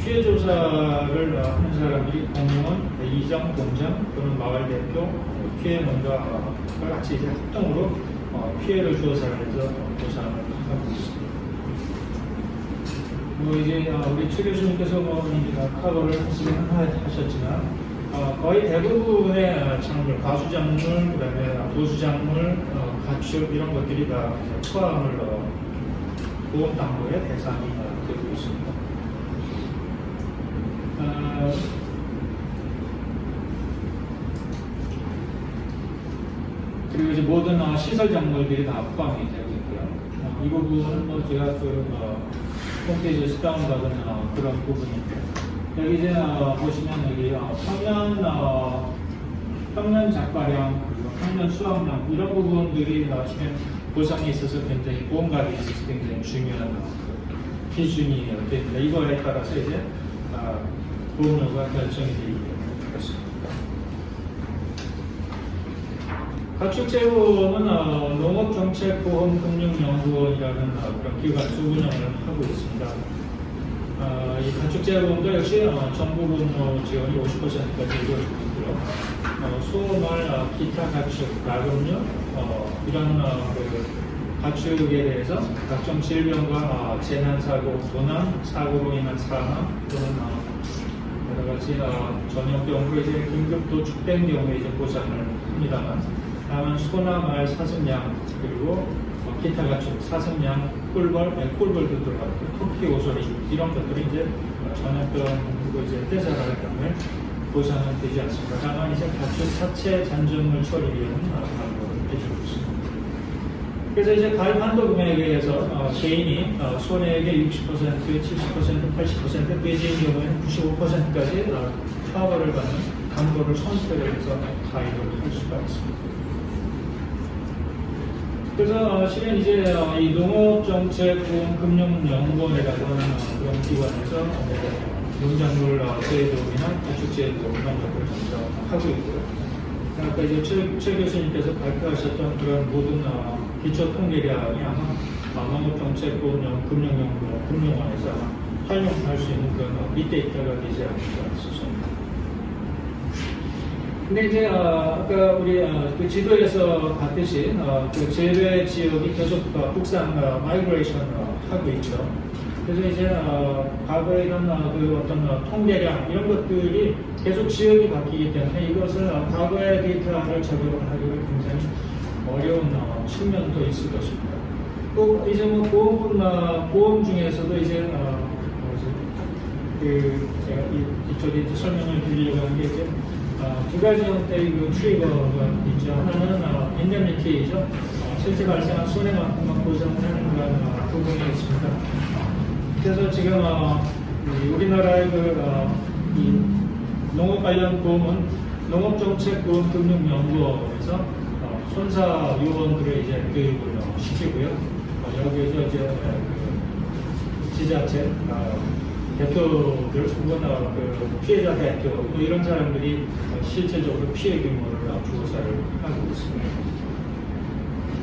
Speaker 2: 피해 조사를 하는 사람들이 공무원, 이장, 공장 또는 마을 대표, 피해 농가와 같이 이제 합동으로 피해를 조사를 해서 보상을 하고 있습니다. 뭐 이제 우리 최 교수님께서 뭐 커버를 하셨지만 거의 대부분의 작물, 가수작물, 그다음에 도수작물, 가축 이런 것들이 다 포함을 보험 담보의 대상이 되고 있습니다. 그리고 이제 모든 시설 작물들이 다 포함이 되고 있고요. 이 부분은 뭐 제가 그 홈페이지에서 다운받은 그런 부분인데 여기 이제 보시면 여기 평년 작가량, 그리고 평년 수확량 이런 부분들이 지금 보상에 있어서 굉장히 보험가에 있어서 굉장히 중요한 기준이 됩니다. 이거에 따라서 이제 보험료가 결정이 되기 때문에 가축재보험은 농업정책보험금융연구원이라는 그런 기관에서 운영을 하고 있습니다. 이 가축재보험도 역시 정부 보험 지원이 50%까지 이루어지고 있고요. 소말, 기타 가축, 낙음류 이런 그 가축에 대해서 각종 질병과 재난사고, 도난, 사고로 인한 사망 또는 여러 가지 전염병으로 이제 긴급 도축된 경우에 이제 보상을 합니다만, 다만 소나 말, 사슴양 그리고 기타 가축, 사슴양, 꿀벌도 들어가고 토끼, 오소리 이런 것들이 이제 전염병으로 이제 떼자라는 경우에 보상은 되지 않습니다. 다만 이제 가축 사체 잔존물 처리를 위한 방법을 해주고 있습니다. 그래서 이제 가입 한도 금액에 의해서 개인이 손해액의 60%, 70%, 80%, 돼지인 경우에는 95%까지 파워를 받는 담보를 선택을 해서 가입을 할 수가 있습니다. 그래서 실은 이제 이 농업정책보험금융연구원이라고 하는 그런 기관에서 농작물 재해보험이나 가축재해보험 이런 것들을 하고 있고요. 아까 이제 최 교수님께서 발표하셨던 그런 모든 기초 통계량이 아마 농업정책보험 금융연구원, 금융원에서 활용할 수 있는 그런 빅데이터가 되지 않을까 싶습니다. 근데 이제 아까 우리 그 지도에서 봤듯이 그 재배 지역이 계속 북상 마이그레이션 하고 있죠. 그래서 이제 과거에 이런 그 어떤 통계량 이런 것들이 계속 지역이 바뀌기 때문에 이것을 과거의 데이터를 적용하기가 굉장히 어려운 측면도 있을 것입니다. 또 이제 뭐 보험 중에서도 이제 그 제가 이쪽에 이제 설명을 드리려고 하는 게 이제 두 가지 형태의 그 트리거가 있죠. 하나는 인데미티죠. 실제 발생한 손해만큼만 보장을 하는 그런 부분이 있습니다. 그래서 지금 우리나라의 이 농업 관련 보험은 농업정책보험금융연구원에서 손사 요원들을 이제 교육을 시키고요. 여기에서 이제 지자체 대표들 혹은 그 피해자 대표 뭐 이런 사람들이 실제적으로 피해 규모를 조사를 하고 있습니다.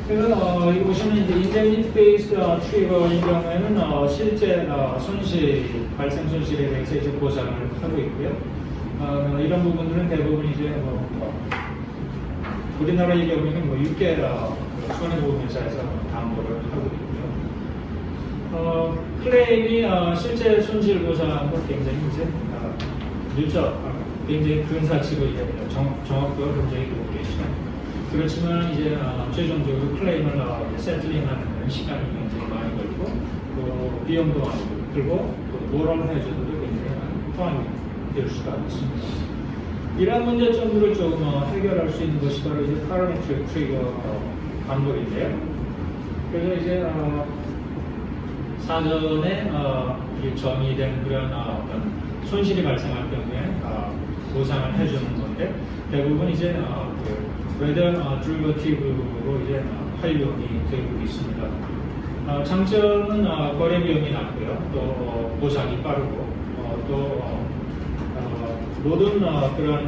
Speaker 2: 그래서 여기 보시면 이제 indemnity based trigger인 경우에는 실제 발생 손실에 대해서 이제 보상을 하고 있고요. 이런 부분들은 대부분 이제 우리나라의 경우에는 6개 손해보험회사에서 담보를 하고 있고요. 클레임이 실제 손실 보상은 굉장히 이제 굉장히 근사치로 정확도가 굉장히 높겠죠. 그렇지만 이제 최종적으로 클레임을 세틀링하는 시간이 굉장히 많이 걸리고 또 비용도 많이 들고 또 모럴 해줘도 굉장히 많이 포함이 될 수가 있습니다. 이러한 문제점들을 조금 해결할 수 있는 것이 바로 이제 파라메트릭 트리거 방법인데요. 그래서 이제 사전에 정의된 그런 어떤 손실이 발생할 경우에 보상을 해주는 건데 대부분 이제 weather derivative로 이제 활용이 되고 있습니다. 장점은 거래 비용이 낮고요, 또 보상이 빠르고 또 모든 그런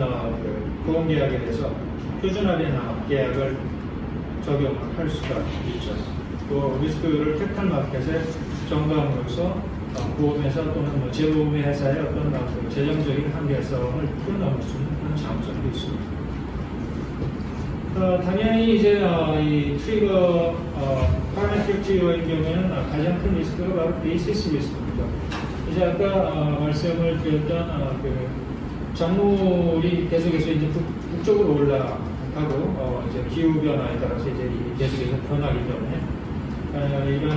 Speaker 2: 보험 계약에 대해서 표준화된 계약을 적용을 할 수가 있죠. 또 리스크를 캐피탈 마켓에 전감으로써 보험회사 또는 재보험의 회사의 어떤 재정적인 한계성을 풀어나올 수 있는 장점도 있습니다. 당연히 이제 이 트리거, 파라메트릭 트리거인 경우에는 가장 큰 리스크가 바로 베이시스 리스크입니다. 이제 아까 말씀을 드렸던 작물이 계속해서 이제 북쪽으로 올라가고 이제 기후 변화에 따라서 이제 계속해서 변하기 때문에 이런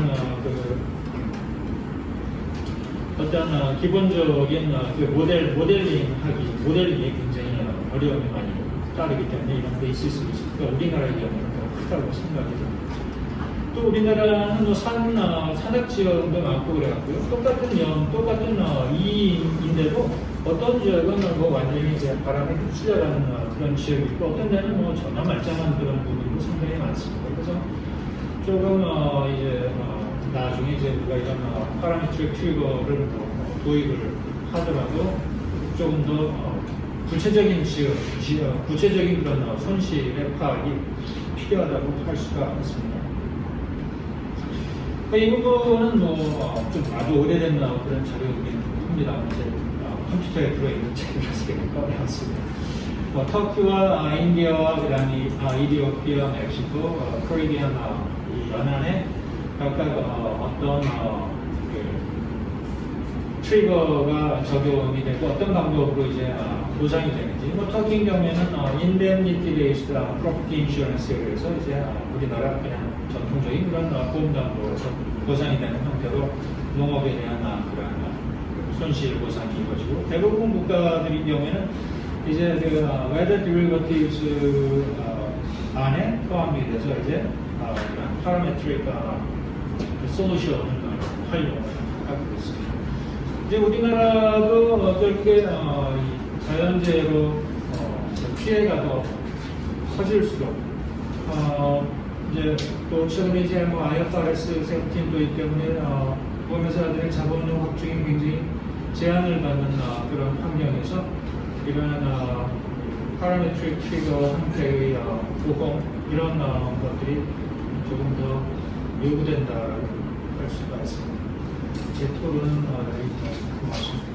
Speaker 2: 어떤 기본적인 모델링이 굉장히 어려움이 많이 따르기 때문에 이런 베이시스 리스크가 우리나라의 경우는 더 크다고 생각이 듭니다. 또 우리나라는 산악 지역도 많고 그래갖고요. 똑같은 이인데도 어떤 지역은 완전히 이제 바람에 휩쓸려가는 그런 지역이 있고 어떤 데는 전혀 말짱한 그런 부분도 상당히 많습니다. 그래서 조금 이제 나중에 이제 우리가 이런 파라메트릭 트리거를 도입을 하더라도 조금 더 구체적인 구체적인 그런 손실의 파악이 필요하다고 할 수가 있습니다. 이 부분은 좀 아주 오래된 그런 자료이긴 합니다. 이제 컴퓨터에 들어있는 책이라서 꺼내왔습니다. 터키와 인디아와 그다음에 이디오피아, 멕시코, 코리비안 이 연안에 각각 어떤 트리거가 적용이 되고 어떤 방법으로 이제 보상이 되는지. 터키 경우에는 indemnity based property insurance에 의해서 이제 우리나라 그냥 전통적인 그런 보험담보에서 보상이 되는 형태로 농업에 대한 그런 손실 보상이 이루어지고 대부분 국가들의 경우에는 이제 weather derivatives 안에 포함이 돼서 이제 그런 parametric 솔루션을 활용을 하고 있습니다. 이제 우리나라도 어떻게 자연재해로 피해가 더 커질수록 이제 또 최근에 이제 IFRS 17도입 때문에 보험회사들의 자본력 확충이 굉장히 제한을 받는 그런 환경에서 이런 파라메트릭 트리거 형태의 보험 이런 것들이 조금 더 요구된다고 할 수가 있습니다. 제 토론은 여기까지 고맙습니다.